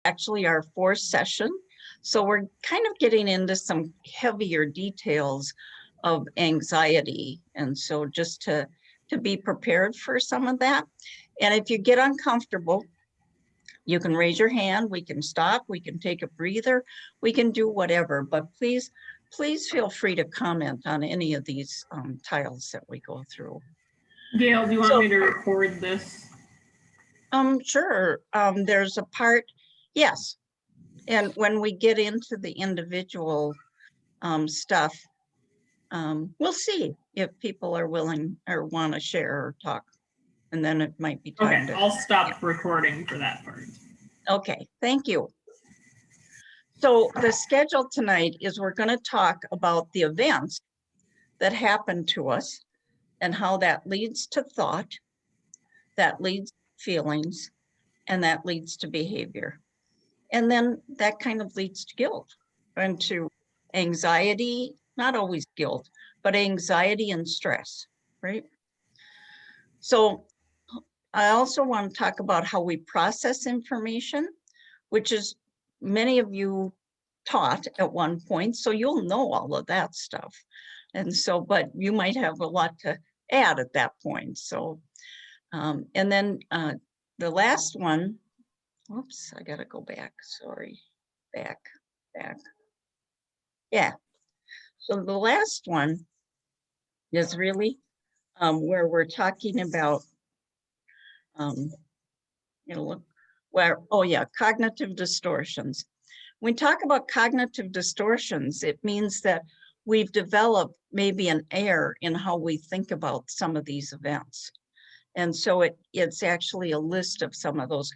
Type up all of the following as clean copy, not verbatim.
actually our fourth session. So we're kind of getting into some heavier details of anxiety. And so just to be prepared for some of that. And if you get uncomfortable, you can raise your hand, we can stop, we can take a breather, we can do whatever, but please feel free to comment on any of these tiles that we go through. Gail, do you want me to record this? Sure. There's a part, yes. And when we get into the individual stuff, we'll see if people are willing or want to share or talk. And then it might be time to. I'll stop recording for that part. Okay, thank you. So the schedule tonight is we're going to talk about the events that happen to us and how that leads to thought, that leads to feelings, and that leads to behavior. And then that kind of leads to guilt and to anxiety, not always guilt, but anxiety and stress, right? So I also want to talk about how we process information, which is many of you taught at one point, so you'll know all of that stuff. And so, but you might have a lot to add at that point. So, and then the last one, oops, I gotta go back, sorry, back. Yeah, so the last one is really where we're talking about, look where, oh yeah, cognitive distortions. When we talk about cognitive distortions, it means that we've developed maybe an error in how we think about some of these events. And so it's actually a list of some of those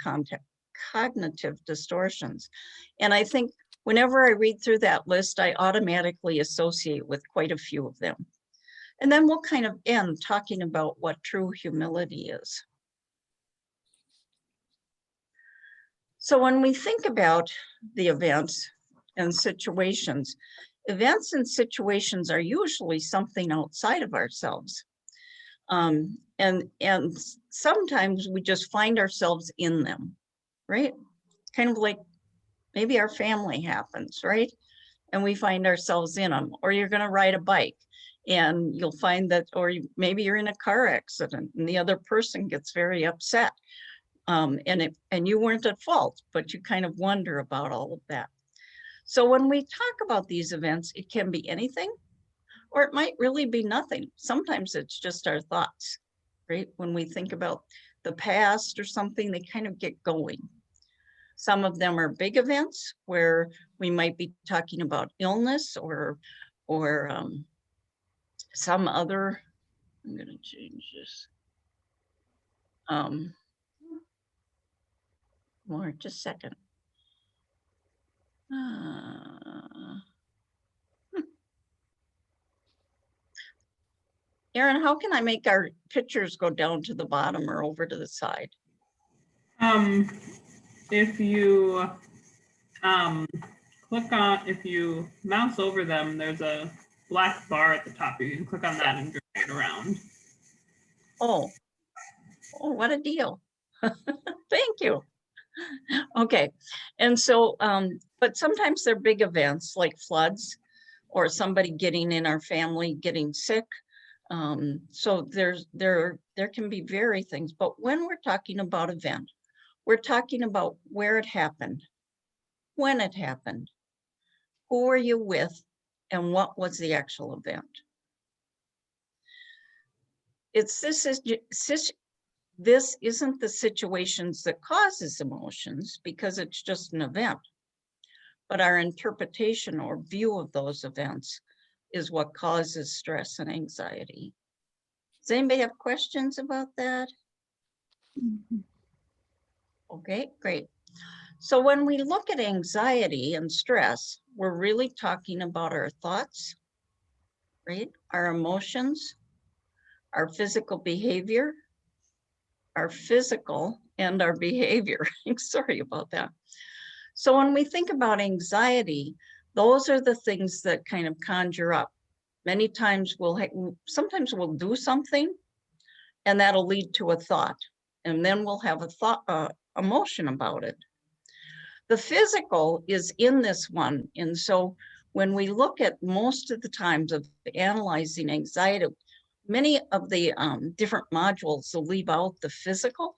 cognitive distortions. And I think whenever I read through that list, I automatically associate with quite a few of them. And then we'll kind of end talking about what true humility is. So when we think about the events and situations are usually something outside of ourselves. And sometimes we just find ourselves in them, right? Kind of like maybe our family happens, right? And we find ourselves in them. Or you're going to ride a bike and you'll find that, or maybe you're in a car accident and the other person gets very upset. And you weren't at fault, but you kind of wonder about all of that. So when we talk about these events, it can be anything, or it might really be nothing. Sometimes it's just our thoughts, right? When we think about the past or something, they kind of get going. Some of them are big events where we might be talking about illness or some other, I'm going to change this. More, just a second. Erin, how can I make our pictures go down to the bottom or over to the side? If you click on, if you mouse over them, there's a black bar at the top. You can click on that and drag it around. Oh, what a deal. Thank you. Okay, and so, but sometimes they're big events like floods or somebody getting in our family getting sick. So there can be very things, but when we're talking about event, we're talking about where it happened, when it happened, who were you with, and what was the actual event. This isn't the situations that causes emotions because it's just an event, but our interpretation or view of those events is what causes stress and anxiety. Does anybody have questions about that? Okay, great. So when we look at anxiety and stress, we're really talking about our thoughts, right? Our emotions, our physical behavior, our physical and our behavior. Sorry about that. So when we think about anxiety, those are the things that kind of conjure up. Many times sometimes we'll do something and that'll lead to a thought, and then we'll have a thought, emotion about it. The physical is in this one. And so when we look at most of the times of analyzing anxiety, many of the different modules will leave out the physical.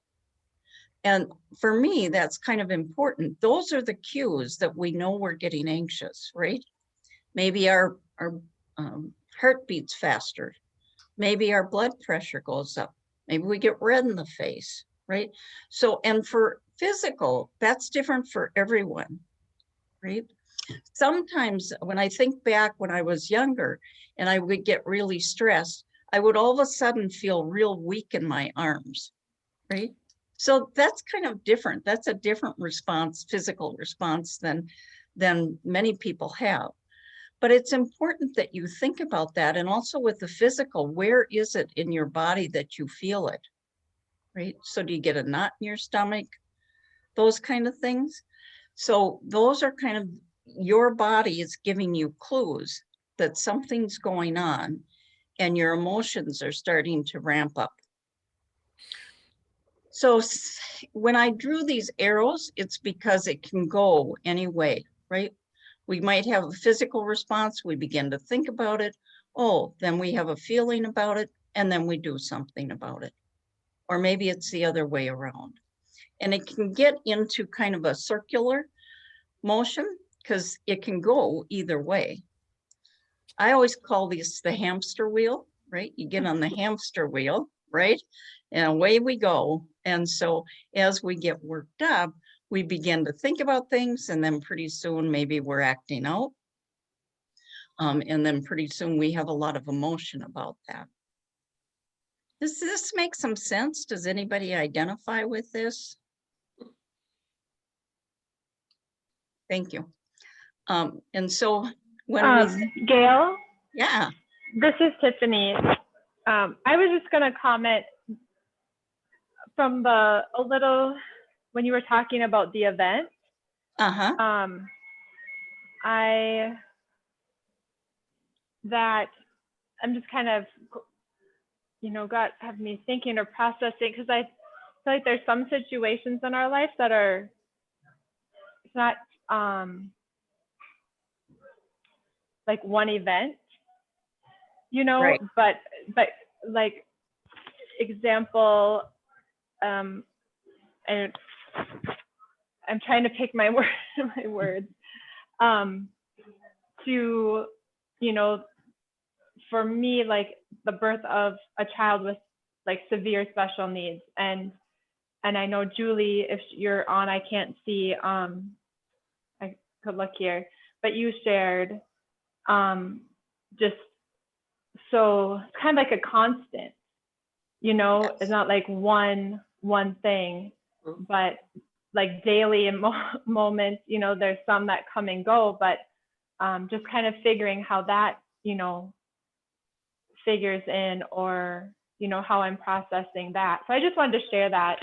And for me, that's kind of important. Those are the cues that we know we're getting anxious, right? Maybe our heart beats faster. Maybe our blood pressure goes up. Maybe we get red in the face, right? So, and for physical, that's different for everyone, right? Sometimes when I think back when I was younger and I would get really stressed, I would all of a sudden feel real weak in my arms, right? So that's kind of different. That's a different response, physical response than many people have. But it's important that you think about that. And also with the physical, where is it in your body that you feel it, right? So do you get a knot in your stomach? Those kind of things. So those are kind of, your body is giving you clues that something's going on and your emotions are starting to ramp up. So when I drew these arrows, it's because it can go any way, right? We might have a physical response. We begin to think about it. Oh, then we have a feeling about it, and then we do something about it. Or maybe it's the other way around. And it can get into kind of a circular motion because it can go either way. I always call this the hamster wheel, right? You get on the hamster wheel, right? And away we go. And so as we get worked up, we begin to think about things, and then pretty soon maybe we're acting out. And then pretty soon we have a lot of emotion about that. Does this make some sense? Does anybody identify with this? Thank you. And so when we Gail, yeah, this is Tiffany. I was just going to comment from a little when you were talking about the event. I'm just kind of, have me thinking or processing, because I feel like there's some situations in our life that are, it's not like one event, right. but like example, and I'm trying to pick my words, for me, like the birth of a child with like severe special needs. And I know Julie, if you're on, I can't see, I could look here, but you shared just, so kind of like a constant, Yes. It's not like one thing, but like daily moments, there's some that come and go, but just kind of figuring how that, figures in, or, how I'm processing that. So I just wanted to share that.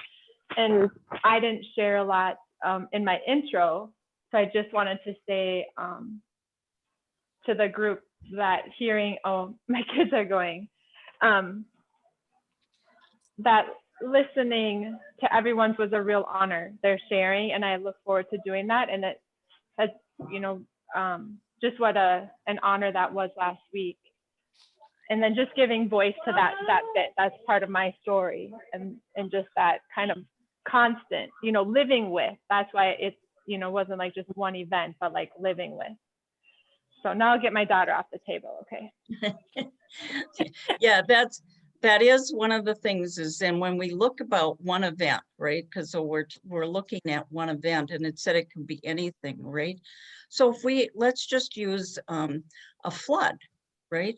And I didn't share a lot in my intro. So I just wanted to say to the group that hearing, oh, my kids are going, that listening to everyone's was a real honor. They're sharing, and I look forward to doing that. And it has, just what an honor that was last week. And then just giving voice to that bit, that's part of my story, and just that kind of constant, living with. That's why it's, wasn't like just one event, but like living with. So now I'll get my daughter off the table, okay? Yeah, that is one of the things is, and when we look about one event, right? Because so we're looking at one event, and it said it can be anything, right? So if let's just use a flood, right?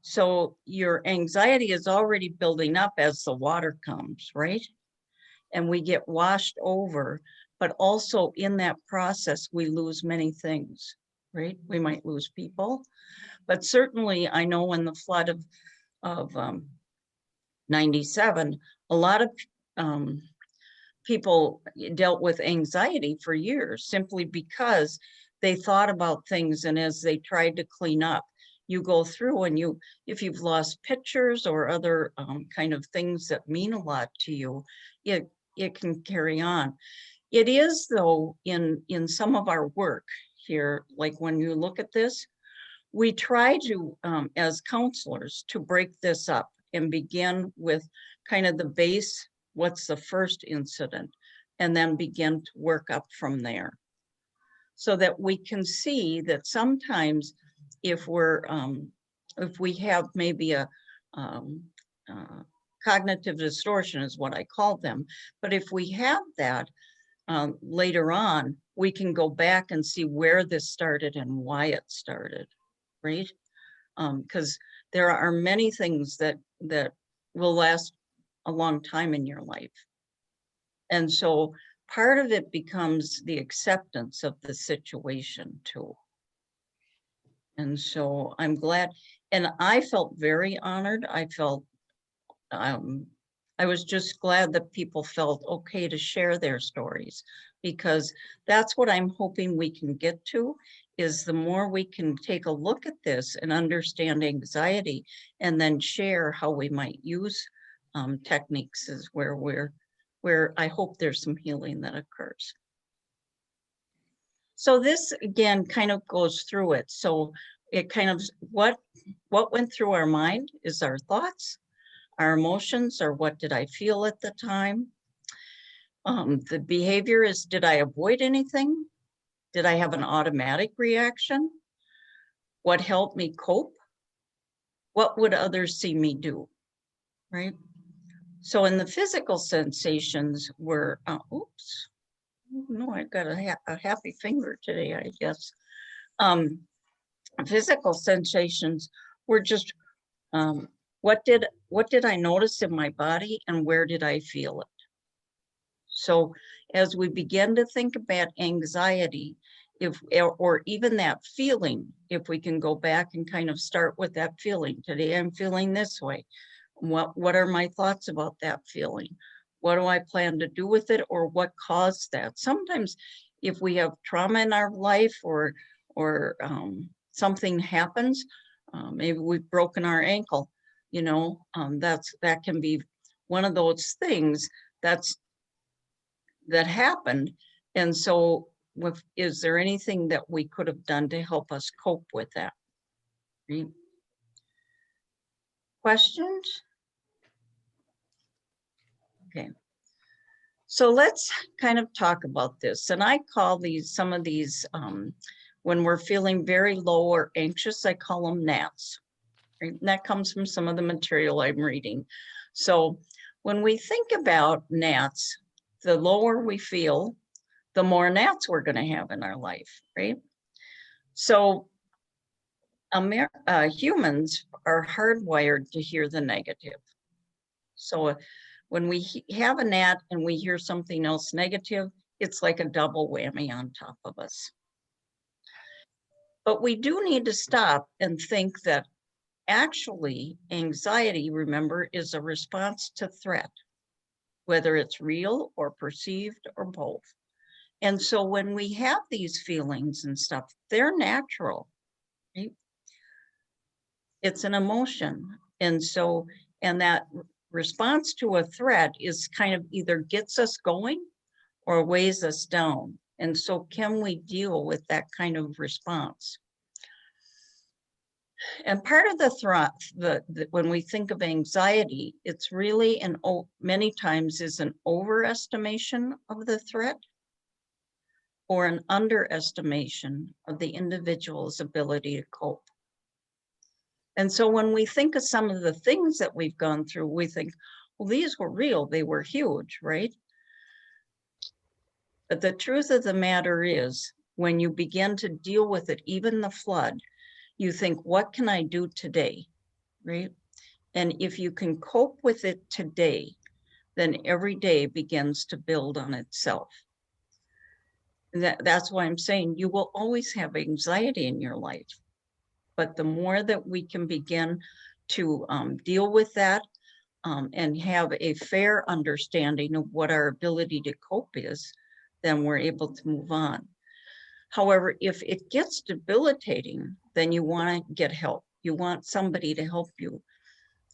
So your anxiety is already building up as the water comes, right? And we get washed over, but also in that process, we lose many things, right? We might lose people, but certainly I know when the flood of 97, a lot of people dealt with anxiety for years simply because they thought about things, and as they tried to clean up, you go through and if you've lost pictures or other kind of things that mean a lot to you, it can carry on. It is though, in some of our work here, like when you look at this, we try to, as counselors, to break this up and begin with kind of the base, what's the first incident, and then begin to work up from there. So that we can see that sometimes if we have maybe a cognitive distortion is what I call them, but if we have that later on, we can go back and see where this started and why it started, right? Because there are many things that will last a long time in your life. And so part of it becomes the acceptance of the situation too. And so I'm glad, and I felt very honored. I felt, I was just glad that people felt okay to share their stories, because that's what I'm hoping we can get to, is the more we can take a look at this and understand anxiety and then share how we might use techniques is where I hope there's some healing that occurs. So this again kind of goes through it. So it kind of, what went through our mind is our thoughts, our emotions, or what did I feel at the time? The behavior is, did I avoid anything? Did I have an automatic reaction? What helped me cope? What would others see me do, right? So in the physical sensations were, oops, no, I got a happy finger today, I guess. Physical sensations were just, what did I notice in my body and where did I feel it? So as we begin to think about anxiety, or even that feeling, if we can go back and kind of start with that feeling, today I'm feeling this way. What are my thoughts about that feeling? What do I plan to do with it, or what caused that? Sometimes if we have trauma in our life or something happens, maybe we've broken our ankle, you know, that can be one of those things that happened. And so is there anything that we could have done to help us cope with that? Right? Questions? Okay. So let's kind of talk about this. And I call some of these, when we're feeling very low or anxious, I call them gnats. Right? And that comes from some of the material I'm reading. So when we think about gnats, the lower we feel, the more gnats we're going to have in our life, right? So humans are hardwired to hear the negative. So when we have a gnat and we hear something else negative, it's like a double whammy on top of us. But we do need to stop and think that actually anxiety, remember, is a response to threat, whether it's real or perceived or both. And so when we have these feelings and stuff, they're natural, right? It's an emotion. And so, and that response to a threat is kind of either gets us going or weighs us down. And so can we deal with that kind of response? And part of the threat, when we think of anxiety, it's really many times is an overestimation of the threat or an underestimation of the individual's ability to cope. And so when we think of some of the things that we've gone through, we think, well, these were real, they were huge, right? But the truth of the matter is, when you begin to deal with it, even the flood, you think, what can I do today, right? And if you can cope with it today, then every day begins to build on itself. That's why I'm saying you will always have anxiety in your life. But the more that we can begin to deal with that and have a fair understanding of what our ability to cope is, then we're able to move on. However, if it gets debilitating, then you want to get help. You want somebody to help you.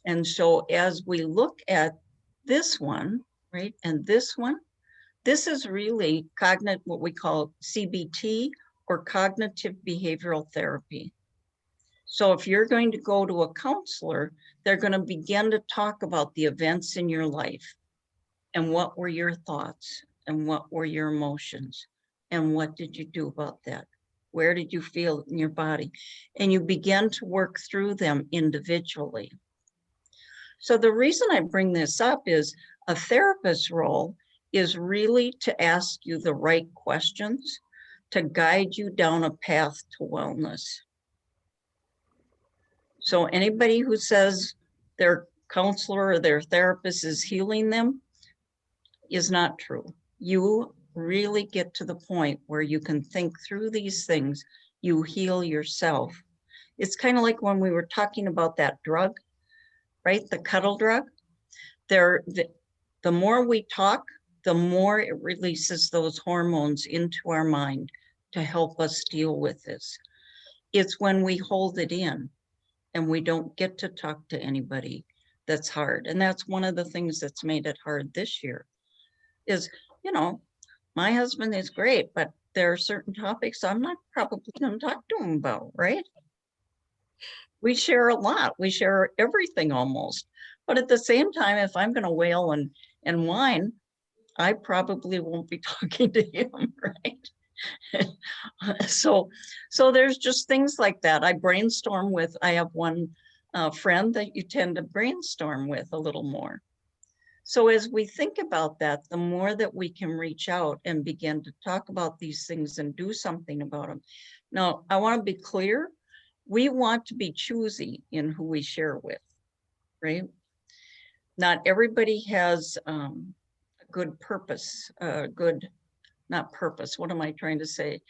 And so as we look at this one, right, and this one, This is really cognitive, what we call CBT, or cognitive behavioral therapy. So if you're going to go to a counselor, they're going to begin to talk about the events in your life and what were your thoughts and what were your emotions and what did you do about that? Where did you feel in your body? And you begin to work through them individually. So the reason I bring this up is a therapist's role is really to ask you the right questions to guide you down a path to wellness. So anybody who says their counselor or their therapist is healing them is not true. You really get to the point where you can think through these things, you heal yourself. It's kind of like when we were talking about that drug, right? The cuddle drug. The more we talk, the more it releases those hormones into our mind to help us deal with this. It's when we hold it in and we don't get to talk to anybody that's hard. And that's one of the things that's made it hard this year is, you know, my husband is great, but there are certain topics I'm not probably going to talk to him about, right? We share a lot. We share everything almost. But at the same time, if I'm going to wail and whine, I probably won't be talking to him, right? So there's just things like that. I have one friend that you tend to brainstorm with a little more. So as we think about that, the more that we can reach out and begin to talk about these things and do something about them. Now, I want to be clear. We want to be choosy in who we share with, right? Not everybody has a good purpose, not purpose. What am I trying to say?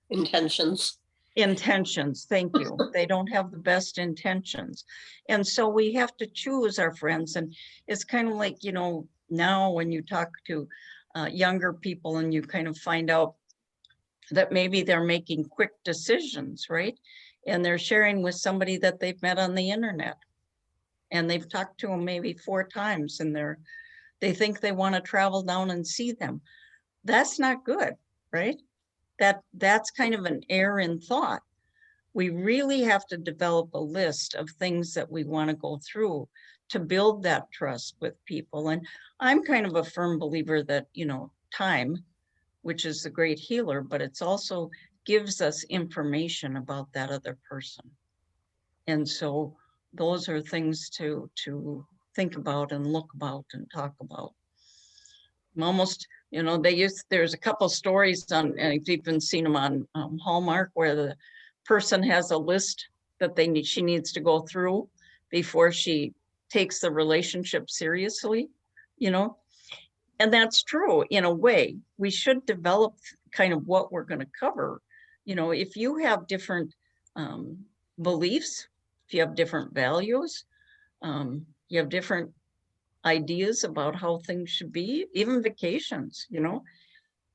Intentions. Intentions. Thank you. They don't have the best intentions. And so we have to choose our friends. And it's kind of like, you know, now when you talk to younger people and you kind of find out that maybe they're making quick decisions, right? And they're sharing with somebody that they've met on the internet. And they've talked to them maybe 4 times and they think they want to travel down and see them. That's not good, right? That's kind of an error in thought. We really have to develop a list of things that we want to go through to build that trust with people. And I'm kind of a firm believer that, you know, time, which is the great healer, but it's also gives us information about that other person. And so those are things to think about and look about and talk about. I'm almost, you know, there's a couple stories on, and I've even seen them on Hallmark, where the person has a list that she needs to go through before she takes the relationship seriously, you know. And that's true in a way. We should develop kind of what we're going to cover. You know, if you have different beliefs, if you have different values, you have different ideas about how things should be, even vacations, you know.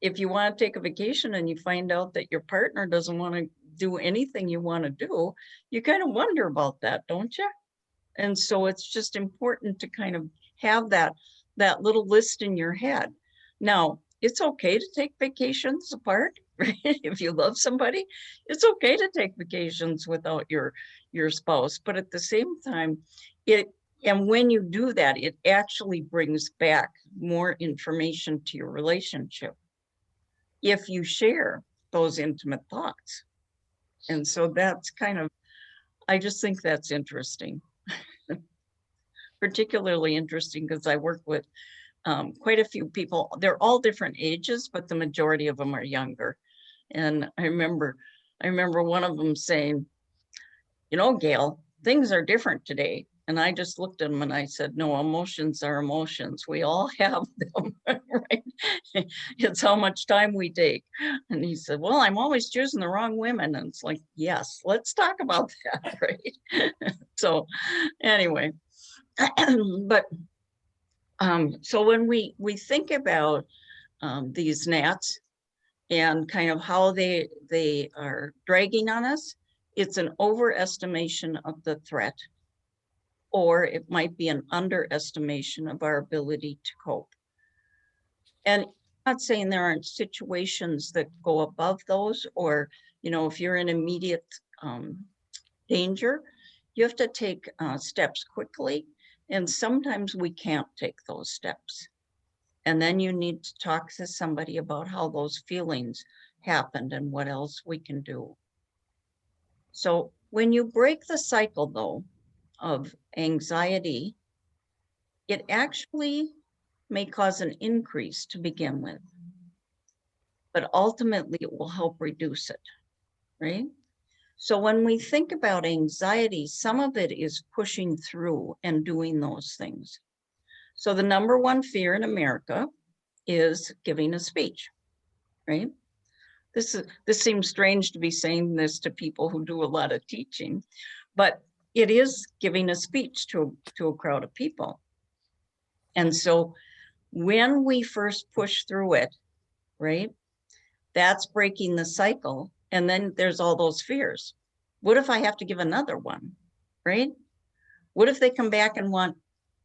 If you want to take a vacation and you find out that your partner doesn't want to do anything you want to do, you kind of wonder about that, don't you? And so it's just important to kind of have that little list in your head. Now, it's okay to take vacations apart, right? If you love somebody, it's okay to take vacations without your spouse. But at the same time, and when you do that, it actually brings back more information to your relationship if you share those intimate thoughts. And so that's kind of, I just think that's interesting. Particularly interesting because I work with quite a few people. They're all different ages, but the majority of them are younger. And I remember one of them saying, you know, Gail, things are different today. And I just looked at him and I said, no, emotions are emotions. We all have them, right? It's how much time we take. And he said, well, I'm always choosing the wrong women. And it's like, yes, let's talk about that, right? So anyway, but so when we think about these gnats and kind of how they are dragging on us, it's an overestimation of the threat, or it might be an underestimation of our ability to cope. And Not saying there aren't situations that go above those, or, if you're in immediate danger, you have to take steps quickly. And sometimes we can't take those steps. And then you need to talk to somebody about how those feelings happened and what else we can do. So when you break the cycle, though, of anxiety, it actually may cause an increase to begin with, but ultimately it will help reduce it, right? So when we think about anxiety, some of it is pushing through and doing those things. So the number one fear in America is giving a speech, right? This seems strange to be saying this to people who do a lot of teaching, but it is giving a speech to a crowd of people. And so when we first push through it, right, that's breaking the cycle. And then there's all those fears. What if I have to give another one, right? What if they come back and want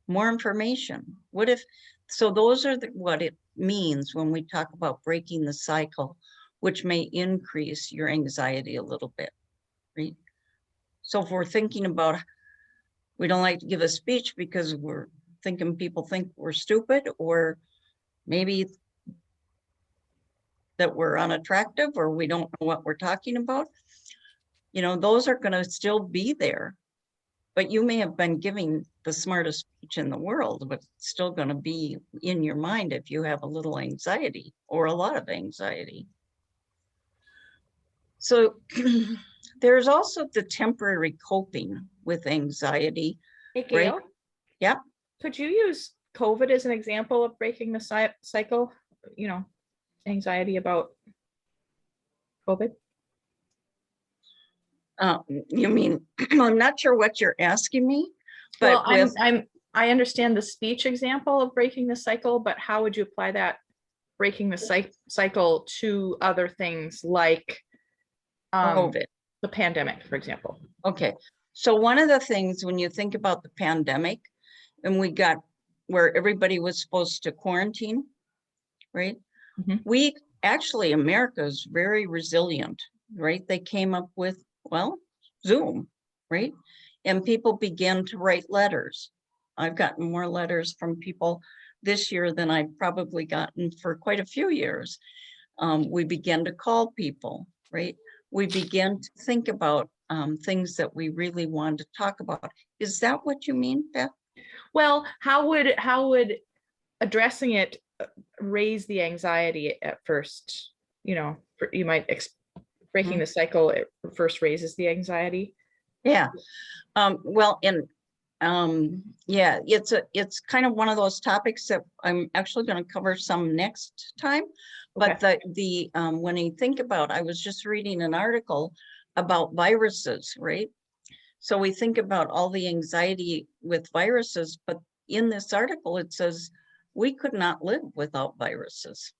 more information? What if, so those are what it means when we talk about breaking the cycle, which may increase your anxiety a little bit, right? So if we're thinking about, we don't like to give a speech because we're thinking people think we're stupid, or maybe that we're unattractive, or we don't know what we're talking about, those are going to still be there. But you may have been giving the smartest speech in the world, but it's still going to be in your mind if you have a little anxiety or a lot of anxiety. So there's also the temporary coping with anxiety. Hey, Right. Gail? Yep. Could you use COVID as an example of breaking the cycle? Anxiety about COVID? You mean, I'm not sure what you're asking me, Well, but I understand the speech example of breaking the cycle, but how would you apply that breaking the cycle to other things like COVID. the pandemic, for example? Okay, so one of the things when you think about the pandemic, and we got where everybody was supposed to quarantine, right? Mhm. We actually, America is very resilient, right? They came up with, well, Zoom, right? And people began to write letters. I've gotten more letters from people this year than I've probably gotten for quite a few years. We began to call people, right? We began to think about things that we really wanted to talk about. Is that what you mean, Beth? Well, how would addressing it raise the anxiety at first? You might breaking the cycle, it first raises the anxiety. Yeah. Well, and yeah, it's kind of one of those topics that I'm actually going to cover some next time. But the when you think about, I was just reading an article about viruses, right? So we think about all the anxiety with viruses, but in this article, it says we could not live without viruses.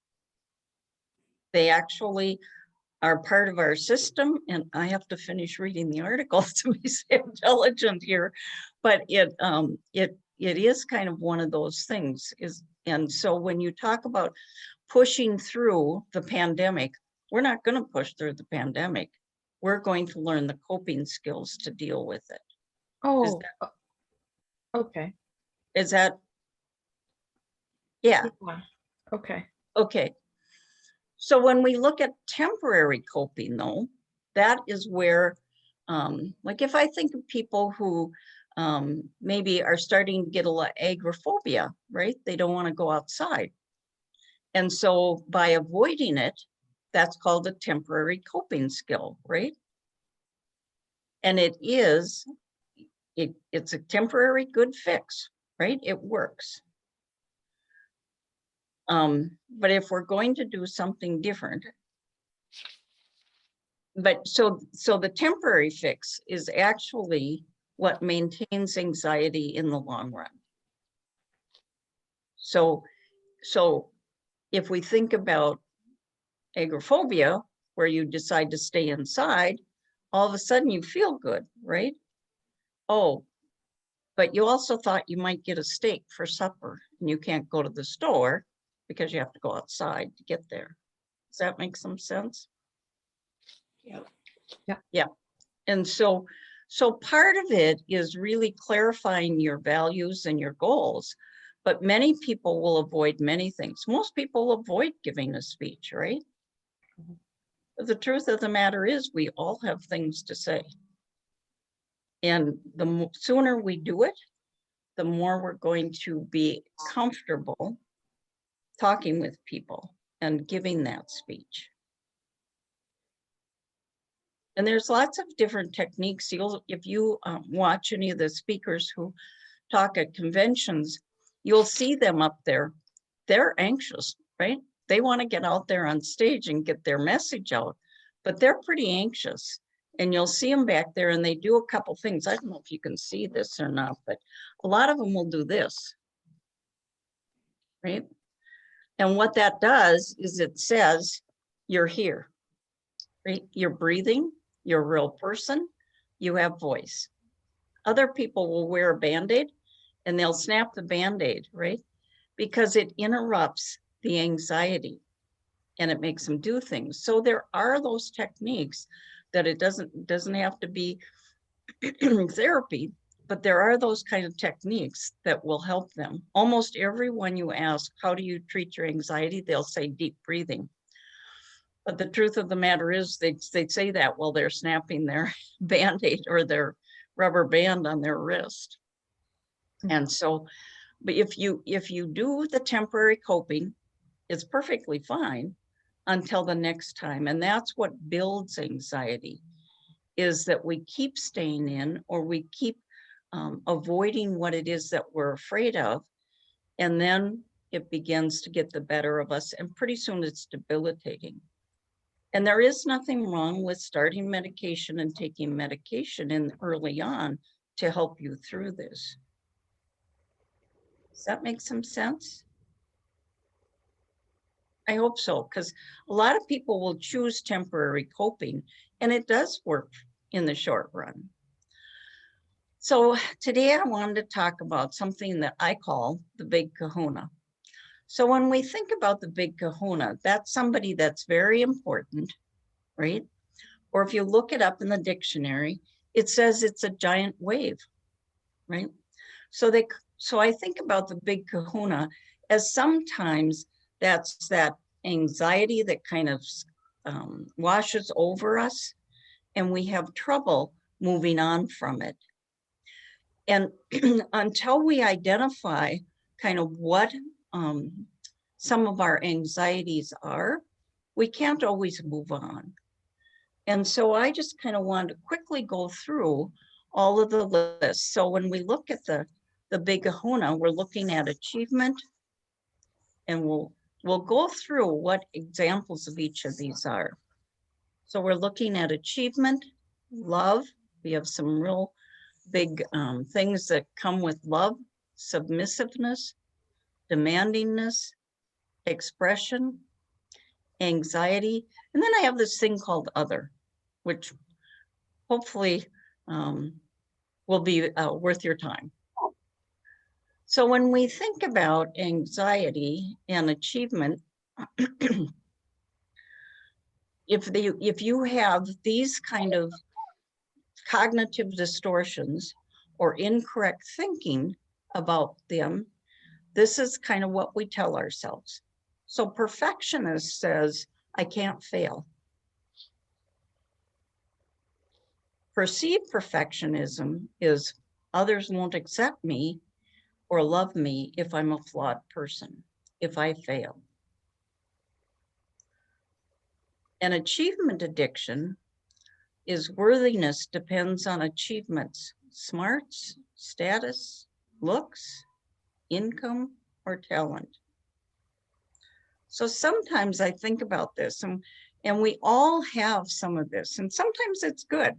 They actually are part of our system, and I have to finish reading the article to be intelligent here, but it is kind of one of those things. And so when you talk about pushing through the pandemic, we're not going to push through the pandemic. We're going to learn the coping skills to deal with it. Oh, okay. Is that? Yeah. Okay. Okay. So when we look at temporary coping, though, that is where, like if I think of people who maybe are starting to get a lot of agoraphobia, right? They don't want to go outside. And so by avoiding it, that's called a temporary coping skill, right? And it's a temporary good fix, right? It works. But if we're going to do something different, but so the temporary fix is actually what maintains anxiety in the long run. So if we think about agoraphobia, where you decide to stay inside, all of a sudden you feel good, right? Oh, but you also thought you might get a steak for supper and you can't go to the store. because you have to go outside to get there. Does that make some sense? Yeah. And so part of it is really clarifying your values and your goals. But many people will avoid many things. Most people avoid giving a speech, right? But the truth of the matter is we all have things to say. And the sooner we do it, the more we're going to be comfortable talking with people and giving that speech. And there's lots of different techniques. If you watch any of the speakers who talk at conventions, you'll see them up there. They're anxious, right? They want to get out there on stage and get their message out, but they're pretty anxious. And you'll see them back there and they do a couple things. I don't know if you can see this or not, but a lot of them will do this, right? And what that does is it says, you're here, right? You're breathing, you're a real person, you have voice. Other people will wear a Band-Aid and they'll snap the Band-Aid, right? Because it interrupts the anxiety and it makes them do things. So there are those techniques that it doesn't have to be therapy, but there are those kind of techniques that will help them. Almost everyone you ask, how do you treat your anxiety? They'll say deep breathing. But the truth of the matter is they say that while they're snapping their Band-Aid or their rubber band on their wrist. And so, but if you do the temporary coping, it's perfectly fine until the next time. And that's what builds anxiety, is that we keep staying in or we keep avoiding what it is that we're afraid of. And then it begins to get the better of us. And pretty soon it's debilitating. And there is nothing wrong with starting medication and taking medication in early on to help you through this. Does that make some sense? I hope so, because a lot of people will choose temporary coping, and it does work in the short run. So today I wanted to talk about something that I call the big kahuna. So when we think about the big kahuna, that's somebody that's very important, right? Or if you look it up in the dictionary, it says it's a giant wave, right? So I think about the big kahuna as sometimes that's that anxiety that kind of washes over us and we have trouble moving on from it. And until we identify kind of what some of our anxieties are, we can't always move on. And so I just kind of wanted to quickly go through all of the lists. So when we look at the big kahuna, we're looking at achievement, and we'll go through what examples of each of these are. So we're looking at achievement, love. We have some real big things that come with love: submissiveness, demandingness, expression, anxiety. And then I have this thing called other, which hopefully will be worth your time. So when we think about anxiety and achievement, if you have these kind of cognitive distortions or incorrect thinking about them, this is kind of what we tell ourselves. So perfectionist says, I can't fail. Perceived perfectionism is others won't accept me or love me if I'm a flawed person, if I fail. An achievement addiction is worthiness depends on achievements, smarts, status, looks, income, or talent. So sometimes I think about this, and we all have some of this, and sometimes it's good.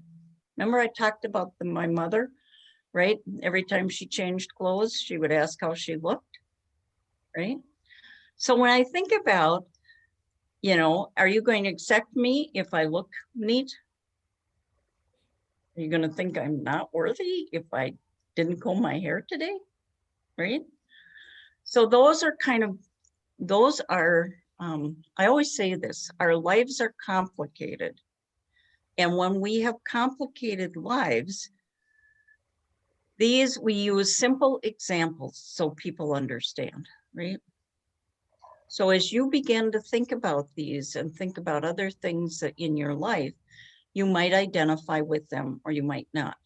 Remember I talked about my mother, right? Every time she changed clothes, she would ask how she looked, right? So when I think about, are you going to accept me if I look neat? Are you going to think I'm not worthy if I didn't comb my hair today, right? So those are kind of those are, I always say this, our lives are complicated. And when we have complicated lives, we use simple examples so people understand, right? So as you begin to think about these and think about other things that in your life, you might identify with them or you might not.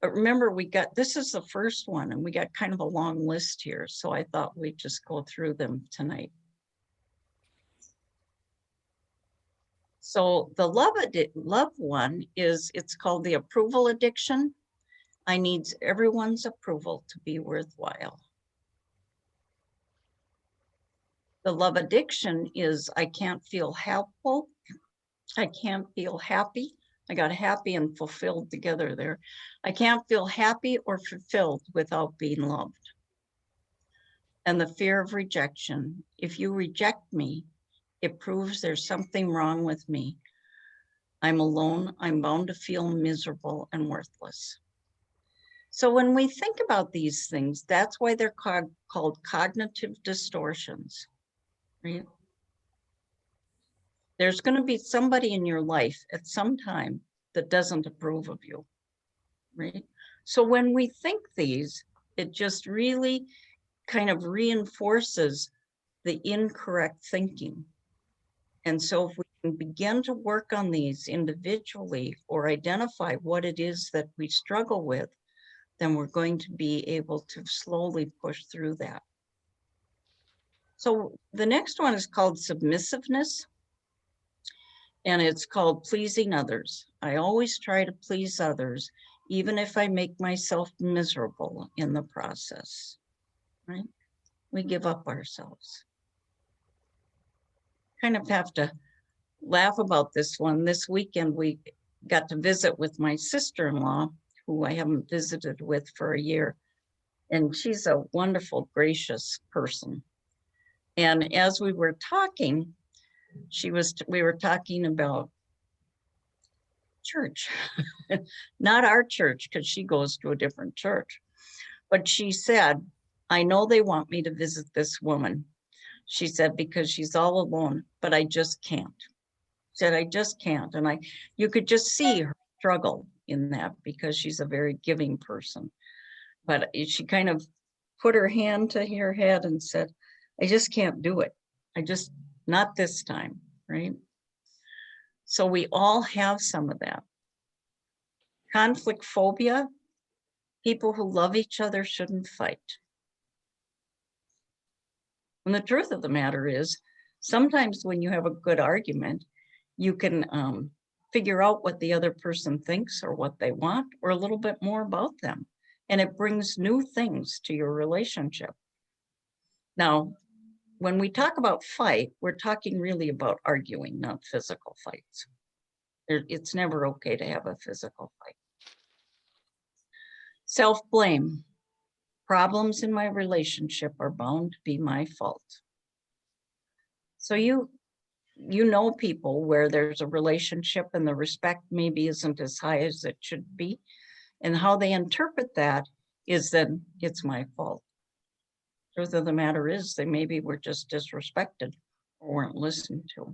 But remember, this is the first one and we got kind of a long list here. So I thought we'd just go through them tonight. So the love one it's called the approval addiction. I need everyone's approval to be worthwhile. The love addiction is I can't feel helpful. I can't feel happy. I got happy and fulfilled together there. I can't feel happy or fulfilled without being loved. And the fear of rejection. If you reject me, it proves there's something wrong with me. I'm alone. I'm bound to feel miserable and worthless. So when we think about these things, that's why they're called cognitive distortions, right? There's going to be somebody in your life at some time that doesn't approve of you, right? So when we think these, it just really kind of reinforces the incorrect thinking. And so if we can begin to work on these individually or identify what it is that we struggle with, then we're going to be able to slowly push through that. So the next one is called submissiveness. And it's called pleasing others. I always try to please others, even if I make myself miserable in the process, right? We give up ourselves. Kind of have to laugh about this one. This weekend, we got to visit with my sister-in-law, who I haven't visited with for a year. And she's a wonderful, gracious person. And as we were talking, we were talking about church, not our church, because she goes to a different church. But she said, I know they want me to visit this woman. She said, because she's all alone, but I just can't. Said, I just can't. And you could just see her struggle in that because she's a very giving person. But she kind of put her hand to her head and said, I just can't do it. Not this time, right? So we all have some of that. Conflict phobia, people who love each other shouldn't fight. And the truth of the matter is, sometimes when you have a good argument, you can figure out what the other person thinks or what they want, or a little bit more about them. And it brings new things to your relationship. Now, when we talk about fight, we're talking really about arguing, not physical fights. It's never okay to have a physical fight. Self-blame. Problems in my relationship are bound to be my fault. So you know people where there's a relationship and the respect maybe isn't as high as it should be. And how they interpret that is that it's my fault. Truth of the matter is they maybe were just disrespected or weren't listened to.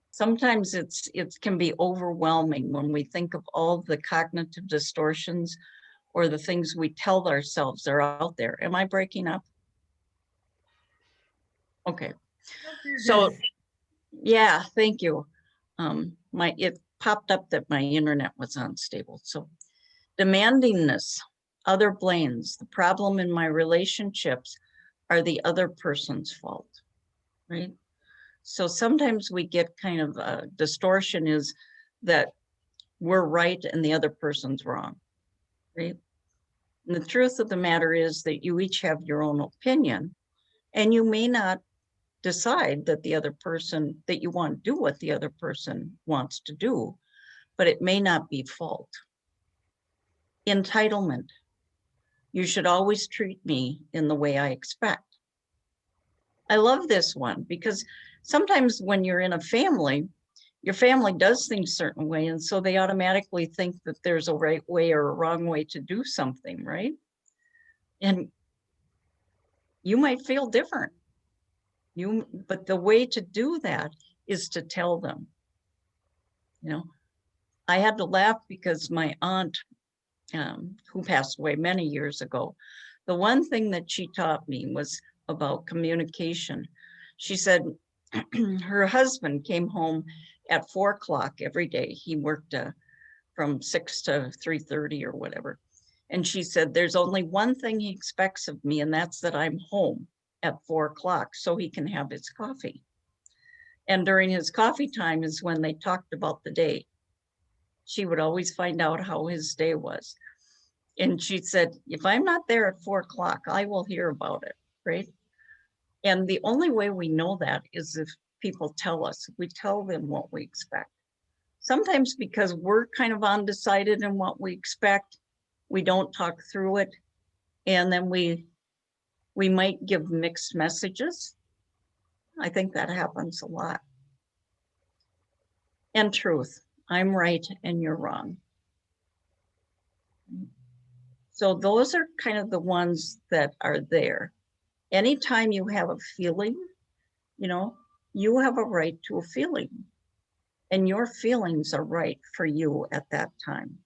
Sometimes it can be overwhelming when we think of all the cognitive distortions or the things we tell ourselves are out there. Am I breaking up? Okay. So, yeah, thank you. It popped up that my internet was unstable. So demandingness, other blames, the problem in my relationships are the other person's fault, right? So sometimes we get kind of a distortion is that we're right and the other person's wrong, right? And the truth of the matter is that you each have your own opinion and you may not decide that the other person, that you want to do what the other person wants to do, but it may not be fault. Entitlement. You should always treat me in the way I expect. I love this one because sometimes when you're in a family, your family does things certain way, and so they automatically think that there's a right way or a wrong way to do something, right? And you might feel different. But the way to do that is to tell them. You know, I had to laugh because my aunt, who passed away many years ago, the one thing that she taught me was about communication. She said her husband came home at 4 o'clock every day. He worked from 6 to 3:30 or whatever. And she said, there's only one thing he expects of me, and that's that I'm home at 4 o'clock so he can have his coffee. And during his coffee time is when they talked about the day. She would always find out how his day was. And she said, if I'm not there at 4 o'clock, I will hear about it, right? And the only way we know that is if people tell us, we tell them what we expect. Sometimes because we're kind of undecided in what we expect, we don't talk through it. And then we might give mixed messages. I think that happens a lot. And truth, I'm right and you're wrong. So those are kind of the ones that are there. Anytime you have a feeling, you know, you have a right to a feeling, and your feelings are right for you at that time.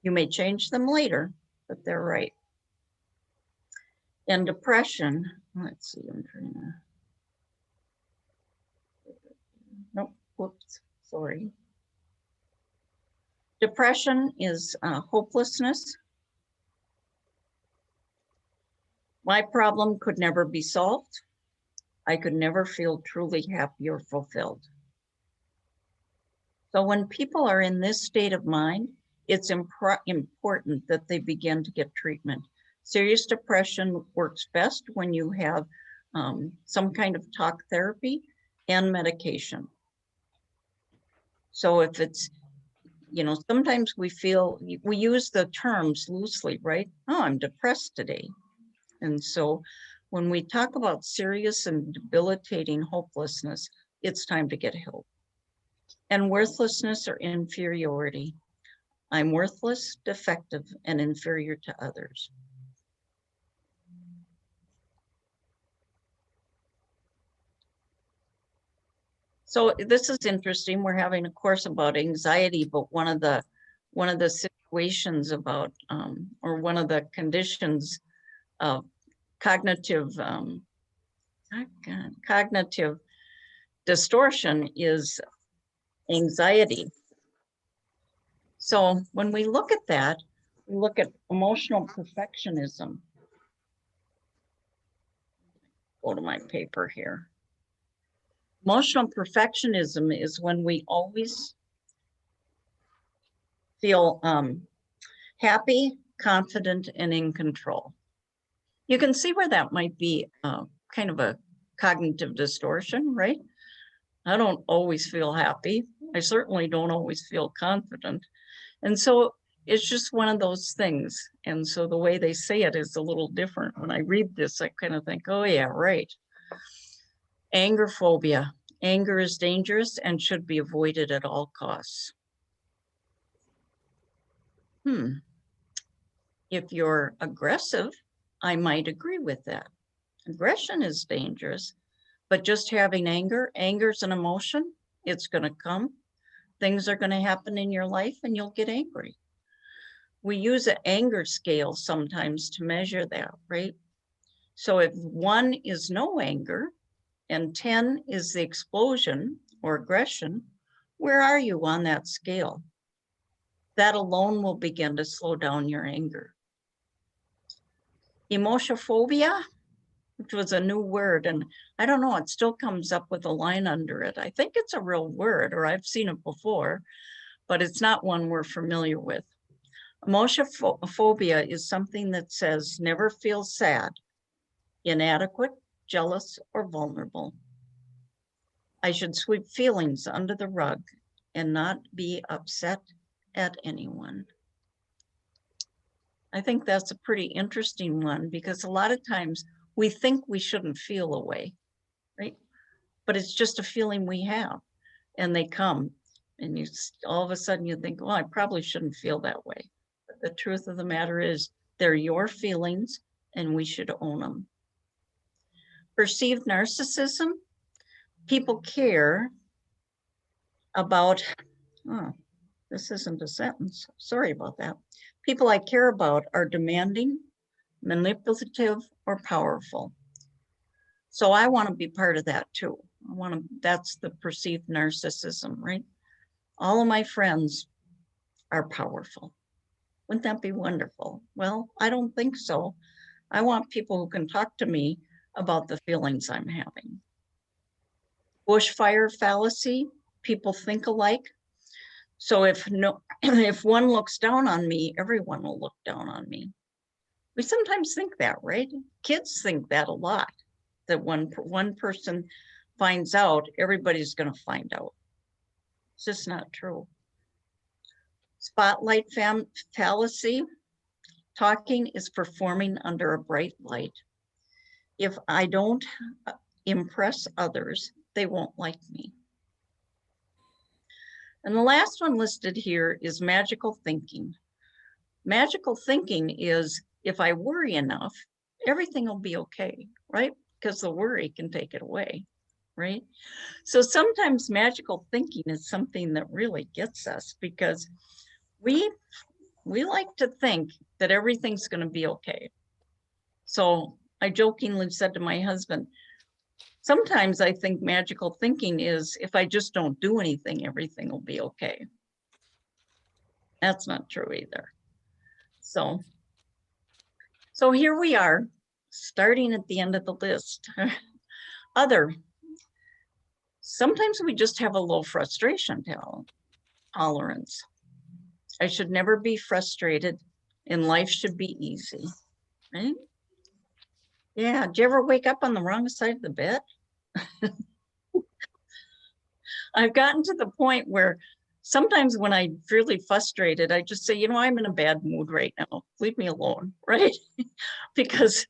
You may change them later, but they're right. And depression, let's see, I'm trying to, nope, whoops, sorry. Depression is hopelessness. My problem could never be solved. I could never feel truly happy or fulfilled. So when people are in this state of mind, it's important that they begin to get treatment. Serious depression works best when you have some kind of talk therapy and medication. So if it's, you know, sometimes we use the terms loosely, right? Oh, I'm depressed today. And so when we talk about serious and debilitating hopelessness, it's time to get help. And worthlessness or inferiority. I'm worthless, defective, and inferior to others. So this is interesting. We're having a course about anxiety, but one of the situations about, or one of the conditions of cognitive distortion is anxiety. So when we look at that, we look at emotional perfectionism. Go to my paper here. Emotional perfectionism is when we always feel happy, confident, and in control. You can see where that might be kind of a cognitive distortion, right? I don't always feel happy. I certainly don't always feel confident. And so it's just one of those things. And so the way they say it is a little different. When I read this, I kind of think, oh yeah, right. Anger phobia. Anger is dangerous and should be avoided at all costs. If you're aggressive, I might agree with that. Aggression is dangerous, but just having anger is an emotion. It's going to come. Things are going to happen in your life and you'll get angry. We use an anger scale sometimes to measure that, right? So if 1 is no anger and 10 is the explosion or aggression, where are you on that scale? That alone will begin to slow down your anger. Emotiophobia, which was a new word, and I don't know, it still comes up with a line under it. I think it's a real word, or I've seen it before, but it's not one we're familiar with. Emotiophobia is something that says never feel sad, inadequate, jealous, or vulnerable. I should sweep feelings under the rug and not be upset at anyone. I think that's a pretty interesting one because a lot of times we think we shouldn't feel a way, right? But it's just a feeling we have. and they come and all of a sudden you think, well, I probably shouldn't feel that way. But the truth of the matter is they're your feelings and we should own them. Perceived narcissism, people care about, oh, this isn't a sentence. Sorry about that. People I care about are demanding, manipulative, or powerful. So I want to be part of that too. That's the perceived narcissism, right? All of my friends are powerful. Wouldn't that be wonderful? Well, I don't think so. I want people who can talk to me about the feelings I'm having. Bushfire fallacy, people think alike. So if one looks down on me, everyone will look down on me. We sometimes think that, right? Kids think that a lot, that one person finds out, everybody's going to find out. It's just not true. Spotlight fallacy, talking is performing under a bright light. If I don't impress others, they won't like me. And the last one listed here is magical thinking. Magical thinking is if I worry enough, everything will be okay, right? Because the worry can take it away, right? So sometimes magical thinking is something that really gets us because we like to think that everything's going to be okay. So I jokingly said to my husband, sometimes I think magical thinking is if I just don't do anything, everything will be okay. That's not true either. So here we are, starting at the end of the list. Other, sometimes we just have a low frustration tolerance. I should never be frustrated and life should be easy, right? Yeah, did you ever wake up on the wrong side of the bed? I've gotten to the point where sometimes when I'm really frustrated, I just say, I'm in a bad mood right now. Leave me alone, right? Because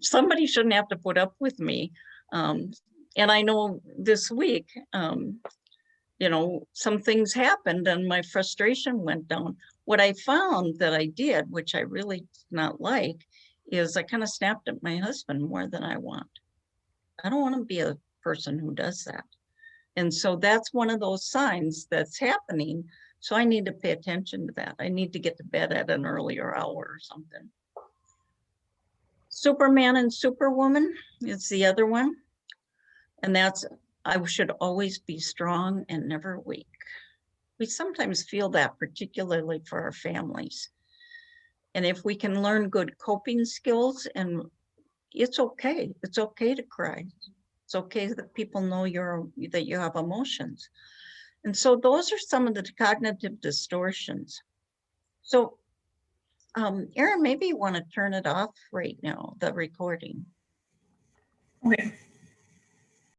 somebody shouldn't have to put up with me. And I know this week, some things happened and my frustration went down. What I found that I did, which I really did not like, is I kind of snapped at my husband more than I want. I don't want to be a person who does that. And so that's one of those signs that's happening. So I need to pay attention to that. I need to get to bed at an earlier hour or something. Superman and Superwoman is the other one. And that's, I should always be strong and never weak. We sometimes feel that, particularly for our families. And if we can learn good coping skills, and it's okay. It's okay to cry. It's okay that people know that you have emotions. And so those are some of the cognitive distortions. So Erin, maybe you want to turn it off right now, the recording. Okay.